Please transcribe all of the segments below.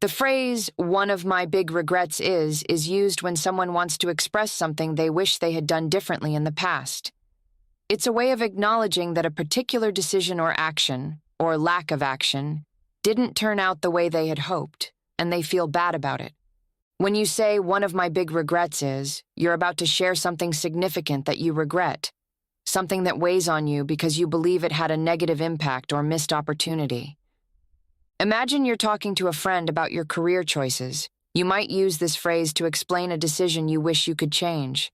The phrase, "one of my big regrets is used when someone wants to express something they wish they had done differently in the past. It's a way of acknowledging that a particular decision or action, or lack of action, didn't turn out the way they had hoped, and they feel bad about it. When you say, "one of my big regrets is," you're about to share something significant that you regret, something that weighs on you because you believe it had a negative impact or missed opportunity. Imagine you're talking to a friend about your career choices. You might use this phrase to explain a decision you wish you could change.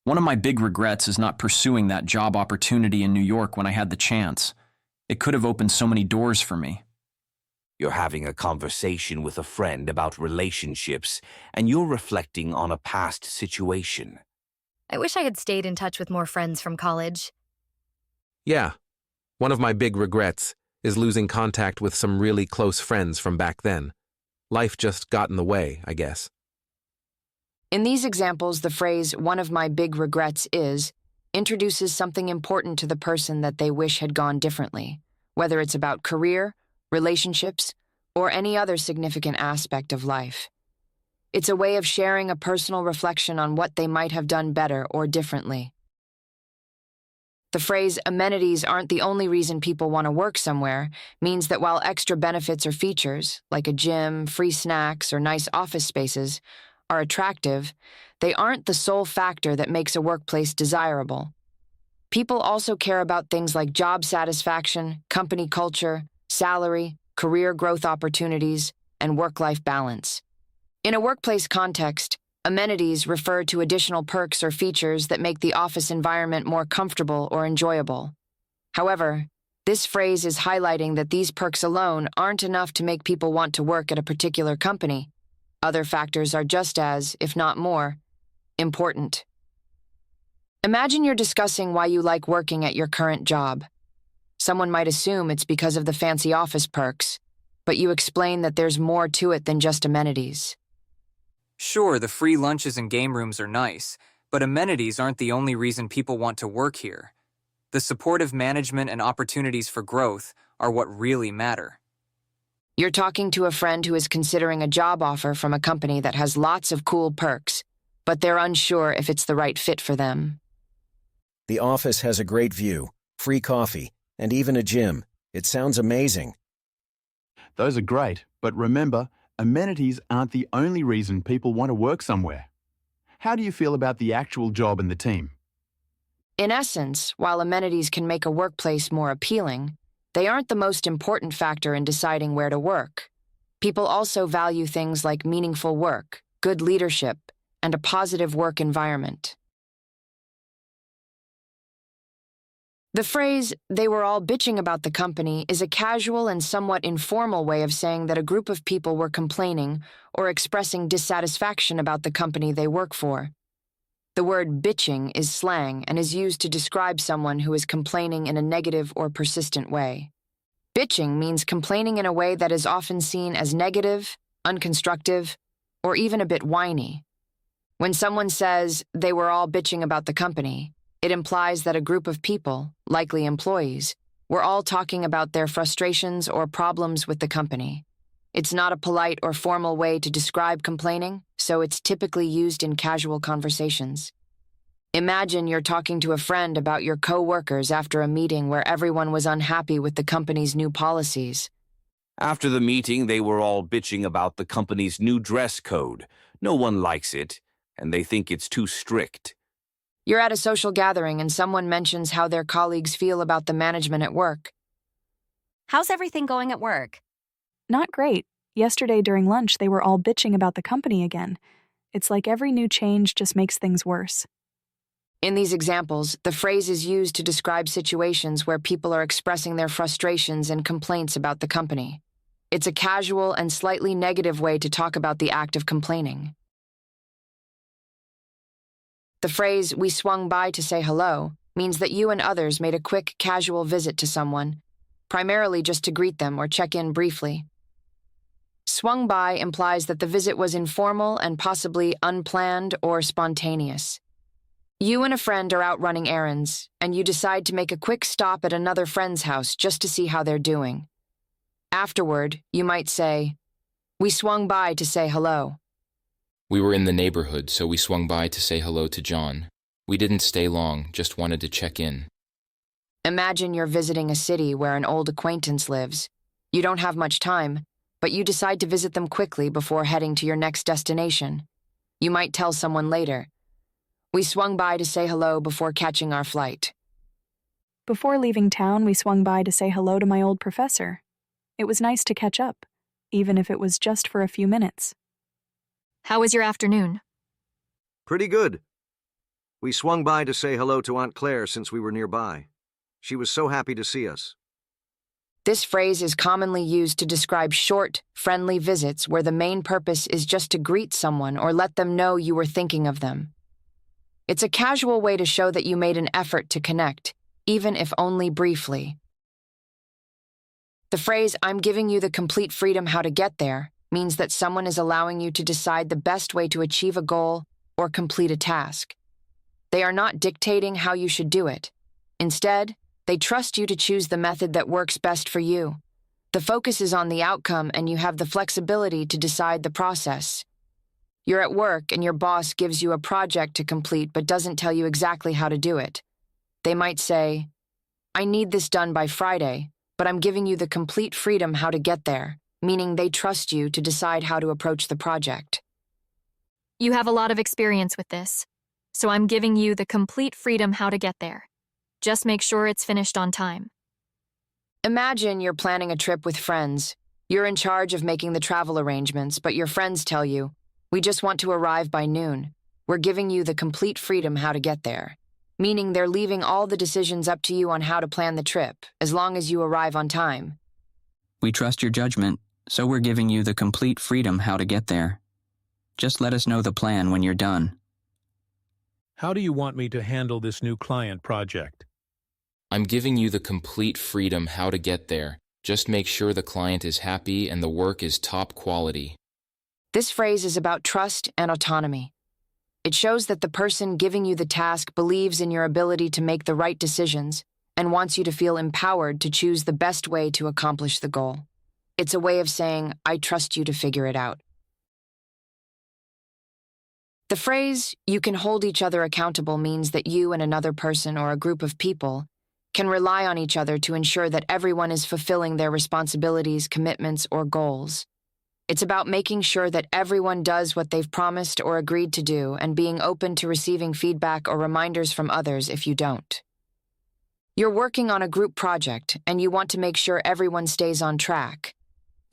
One of my big regrets is not pursuing that job opportunity in New York when I had the chance. It could have opened so many doors for me. You're having a conversation with a friend about relationships, and you're reflecting on a past situation. I wish I had stayed in touch with more friends from college. Yeah, one of my big regrets is losing contact with some really close friends from back then. Life just got in the way, I guess. In these examples, the phrase, "one of my big regrets is," introduces something important to the person that they wish had gone differently, whether it's about career, relationships, or any other significant aspect of life. It's a way of sharing a personal reflection on what they might have done better or differently. The phrase, "amenities aren't the only reason people want to work somewhere," means that while extra benefits or features, like a gym, free snacks, or nice office spaces, are attractive, they aren't the sole factor that makes a workplace desirable. People also care about things like job satisfaction, company culture, salary, career growth opportunities, and work-life balance. In a workplace context, amenities refer to additional perks or features that make the office environment more comfortable or enjoyable. However, this phrase is highlighting that these perks alone aren't enough to make people want to work at a particular company. Other factors are just as, if not more, important. Imagine you're discussing why you like working at your current job. Someone might assume it's because of the fancy office perks, but you explain that there's more to it than just amenities. Sure, the free lunches and game rooms are nice, but amenities aren't the only reason people want to work here. The supportive management and opportunities for growth are what really matter. You're talking to a friend who is considering a job offer from a company that has lots of cool perks, but they're unsure if it's the right fit for them. The office has a great view, free coffee, and even a gym. It sounds amazing. Those are great, but remember, amenities aren't the only reason people want to work somewhere. How do you feel about the actual job and the team? In essence, while amenities can make a workplace more appealing, they aren't the most important factor in deciding where to work. People also value things like meaningful work, good leadership, and a positive work environment. The phrase, "they were all bitching about the company," is a casual and somewhat informal way of saying that a group of people were complaining or expressing dissatisfaction about the company they work for. The word bitching is slang and is used to describe someone who is complaining in a negative or persistent way. Bitching means complaining in a way that is often seen as negative, unconstructive, or even a bit whiny. When someone says, "they were all bitching about the company," it implies that a group of people, likely employees, were all talking about their frustrations or problems with the company. It's not a polite or formal way to describe complaining, so it's typically used in casual conversations. Imagine you're talking to a friend about your co-workers after a meeting where everyone was unhappy with the company's new policies. After the meeting, they were all bitching about the company's new dress code. No one likes it, and they think it's too strict. You're at a social gathering and someone mentions how their colleagues feel about the management at work. How's everything going at work? Not great. Yesterday during lunch, they were all bitching about the company again. It's like every new change just makes things worse. In these examples, the phrase is used to describe situations where people are expressing their frustrations and complaints about the company. It's a casual and slightly negative way to talk about the act of complaining. The phrase, "we swung by to say hello," means that you and others made a quick, casual visit to someone, primarily just to greet them or check in briefly. Swung by implies that the visit was informal and possibly unplanned or spontaneous. You and a friend are out running errands, and you decide to make a quick stop at another friend's house just to see how they're doing. Afterward, you might say, We swung by to say hello. We were in the neighborhood, so we swung by to say hello to John. We didn't stay long, just wanted to check in. Imagine you're visiting a city where an old acquaintance lives. You don't have much time, but you decide to visit them quickly before heading to your next destination. You might tell someone later. We swung by to say hello before catching our flight. Before leaving town, we swung by to say hello to my old professor. It was nice to catch up, even if it was just for a few minutes. How was your afternoon? Pretty good. We swung by to say hello to Aunt Claire since we were nearby. She was so happy to see us. This phrase is commonly used to describe short, friendly visits where the main purpose is just to greet someone or let them know you were thinking of them. It's a casual way to show that you made an effort to connect, even if only briefly. The phrase, "I'm giving you the complete freedom how to get there," means that someone is allowing you to decide the best way to achieve a goal or complete a task. They are not dictating how you should do it. Instead, they trust you to choose the method that works best for you. The focus is on the outcome, and you have the flexibility to decide the process. You're at work and your boss gives you a project to complete but doesn't tell you exactly how to do it. They might say, "I need this done by Friday, but I'm giving you the complete freedom how to get there," meaning they trust you to decide how to approach the project. You have a lot of experience with this, so I'm giving you the complete freedom how to get there. Just make sure it's finished on time. Imagine you're planning a trip with friends. You're in charge of making the travel arrangements, but your friends tell you, "We just want to arrive by noon. We're giving you the complete freedom how to get there," meaning they're leaving all the decisions up to you on how to plan the trip, as long as you arrive on time. We trust your judgment, so we're giving you the complete freedom how to get there. Just let us know the plan when you're done. How do you want me to handle this new client project? I'm giving you the complete freedom how to get there. Just make sure the client is happy and the work is top quality. This phrase is about trust and autonomy. It shows that the person giving you the task believes in your ability to make the right decisions and wants you to feel empowered to choose the best way to accomplish the goal. It's a way of saying, "I trust you to figure it out." The phrase, "you can hold each other accountable," means that you and another person or a group of people can rely on each other to ensure that everyone is fulfilling their responsibilities, commitments, or goals. It's about making sure that everyone does what they've promised or agreed to do and being open to receiving feedback or reminders from others if you don't. You're working on a group project and you want to make sure everyone stays on track.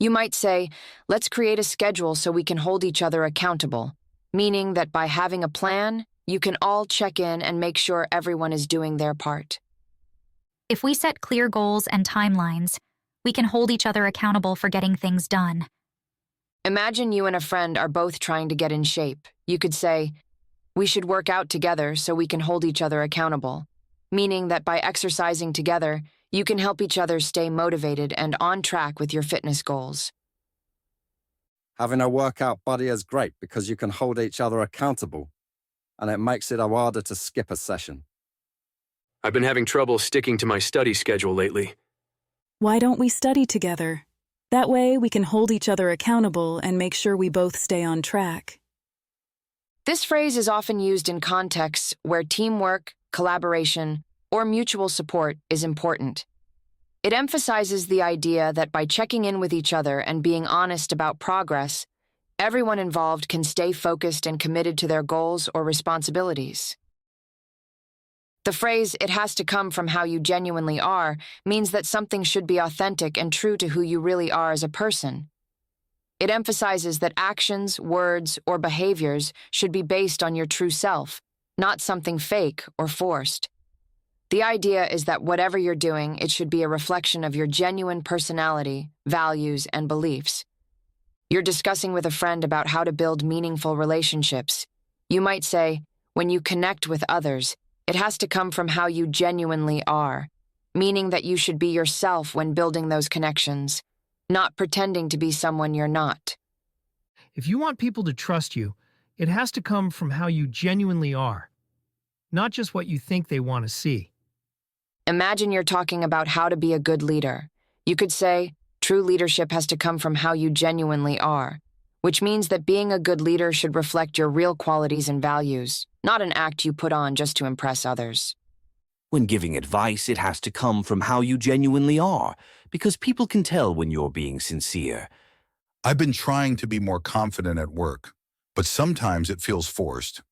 You might say, "Let's create a schedule so we can hold each other accountable," meaning that by having a plan, you can all check in and make sure everyone is doing their part. If we set clear goals and timelines, we can hold each other accountable for getting things done. Imagine you and a friend are both trying to get in shape. You could say, "We should work out together so we can hold each other accountable," meaning that by exercising together, you can help each other stay motivated and on track with your fitness goals. Having a workout buddy is great because you can hold each other accountable, and it makes it harder to skip a session. I've been having trouble sticking to my study schedule lately. Why don't we study together? That way we can hold each other accountable and make sure we both stay on track. This phrase is often used in contexts where teamwork, collaboration, or mutual support is important. It emphasizes the idea that by checking in with each other and being honest about progress, everyone involved can stay focused and committed to their goals or responsibilities. The phrase, "it has to come from how you genuinely are," means that something should be authentic and true to who you really are as a person. It emphasizes that actions, words, or behaviors should be based on your true self, not something fake or forced. The idea is that whatever you're doing, it should be a reflection of your genuine personality, values, and beliefs. You're discussing with a friend about how to build meaningful relationships. You might say, "When you connect with others, it has to come from how you genuinely are," meaning that you should be yourself when building those connections, not pretending to be someone you're not. If you want people to trust you, it has to come from how you genuinely are, not just what you think they want to see. Imagine you're talking about how to be a good leader. You could say, "True leadership has to come from how you genuinely are," which means that being a good leader should reflect your real qualities and values, not an act you put on just to impress others. When giving advice, it has to come from how you genuinely are, because people can tell when you're being sincere. I've been trying to be more confident at work, but sometimes it feels forced.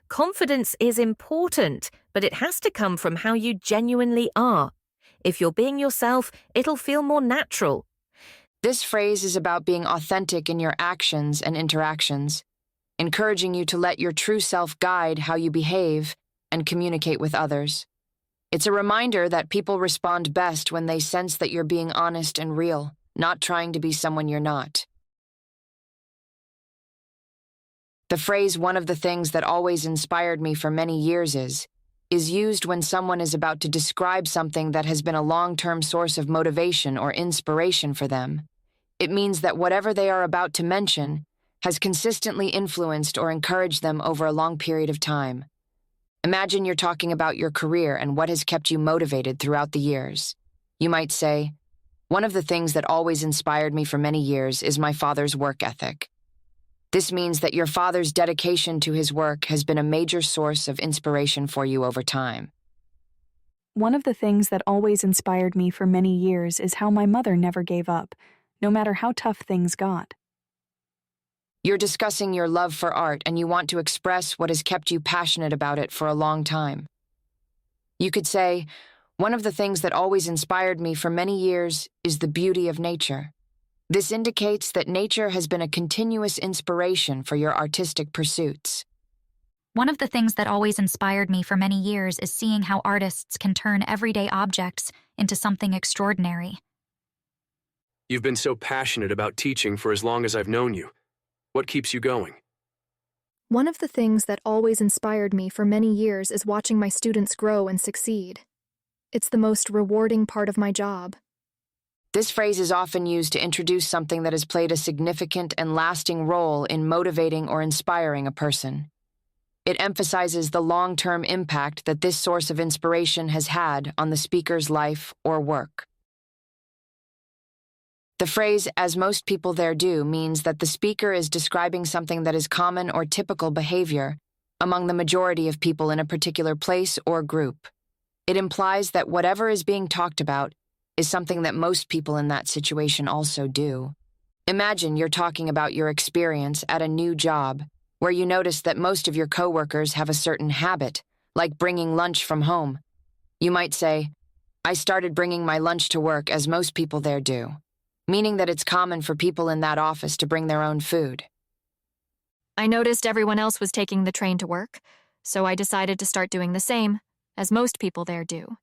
Confidence is important, but it has to come from how you genuinely are. If you're being yourself, it'll feel more natural. This phrase is about being authentic in your actions and interactions, encouraging you to let your true self guide how you behave and communicate with others. It's a reminder that people respond best when they sense that you're being honest and real, not trying to be someone you're not. The phrase, "one of the things that always inspired me for many years is used when someone is about to describe something that has been a long-term source of motivation or inspiration for them. It means that whatever they are about to mention has consistently influenced or encouraged them over a long period of time. Imagine you're talking about your career and what has kept you motivated throughout the years. You might say, "One of the things that always inspired me for many years is my father's work ethic." This means that your father's dedication to his work has been a major source of inspiration for you over time. One of the things that always inspired me for many years is how my mother never gave up, no matter how tough things got. You're discussing your love for art and you want to express what has kept you passionate about it for a long time. You could say, "One of the things that always inspired me for many years is the beauty of nature." This indicates that nature has been a continuous inspiration for your artistic pursuits. One of the things that always inspired me for many years is seeing how artists can turn everyday objects into something extraordinary. You've been so passionate about teaching for as long as I've known you. What keeps you going? One of the things that always inspired me for many years is watching my students grow and succeed. It's the most rewarding part of my job. This phrase is often used to introduce something that has played a significant and lasting role in motivating or inspiring a person. It emphasizes the long-term impact that this source of inspiration has had on the speaker's life or work. The phrase, "as most people there do," means that the speaker is describing something that is common or typical behavior among the majority of people in a particular place or group. It implies that whatever is being talked about is something that most people in that situation also do. Imagine you're talking about your experience at a new job, where you notice that most of your coworkers have a certain habit, like bringing lunch from home. You might say, "I started bringing my lunch to work as most people there do," meaning that it's common for people in that office to bring their own food. I noticed everyone else was taking the train to work, so I decided to start doing the same, as most people there do.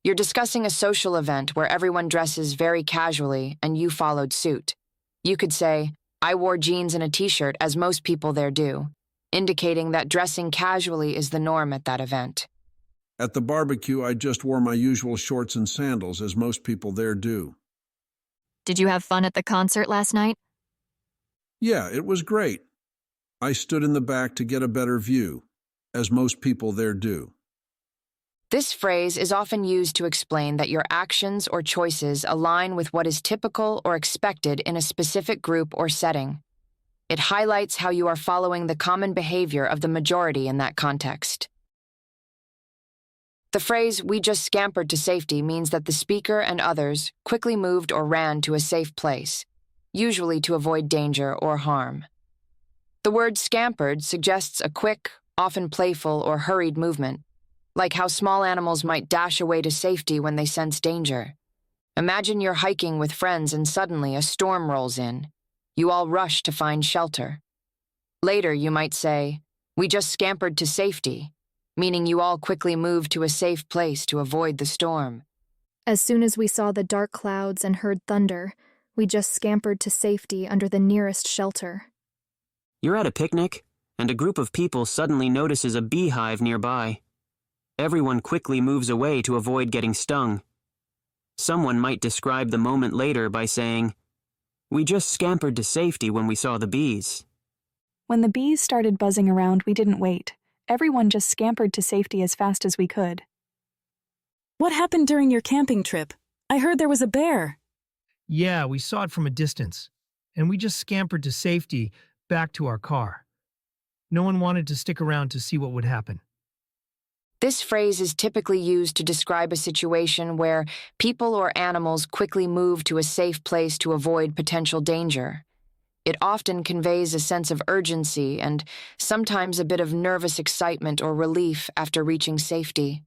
You're discussing a social event where everyone dresses very casually and you followed suit. You could say, "I wore jeans and a t-shirt as most people there do," indicating that dressing casually is the norm at that event. At the barbecue, I just wore my usual shorts and sandals as most people there do. Did you have fun at the concert last night? Yeah, it was great. I stood in the back to get a better view, as most people there do. This phrase is often used to explain that your actions or choices align with what is typical or expected in a specific group or setting. It highlights how you are following the common behavior of the majority in that context. The phrase, "we just scampered to safety," means that the speaker and others quickly moved or ran to a safe place, usually to avoid danger or harm. The word scampered suggests a quick, often playful or hurried movement, like how small animals might dash away to safety when they sense danger. Imagine you're hiking with friends and suddenly a storm rolls in. You all rush to find shelter. Later, you might say, "We just scampered to safety," meaning you all quickly moved to a safe place to avoid the storm. As soon as we saw the dark clouds and heard thunder, we just scampered to safety under the nearest shelter. You're at a picnic, and a group of people suddenly notices a beehive nearby. Everyone quickly moves away to avoid getting stung. Someone might describe the moment later by saying, "We just scampered to safety when we saw the bees." When the bees started buzzing around, we didn't wait. Everyone just scampered to safety as fast as we could. What happened during your camping trip? I heard there was a bear. Yeah, we saw it from a distance. and we just scampered to safety back to our car. No one wanted to stick around to see what would happen. This phrase is typically used to describe a situation where people or animals quickly move to a safe place to avoid potential danger. It often conveys a sense of urgency and sometimes a bit of nervous excitement or relief after reaching safety.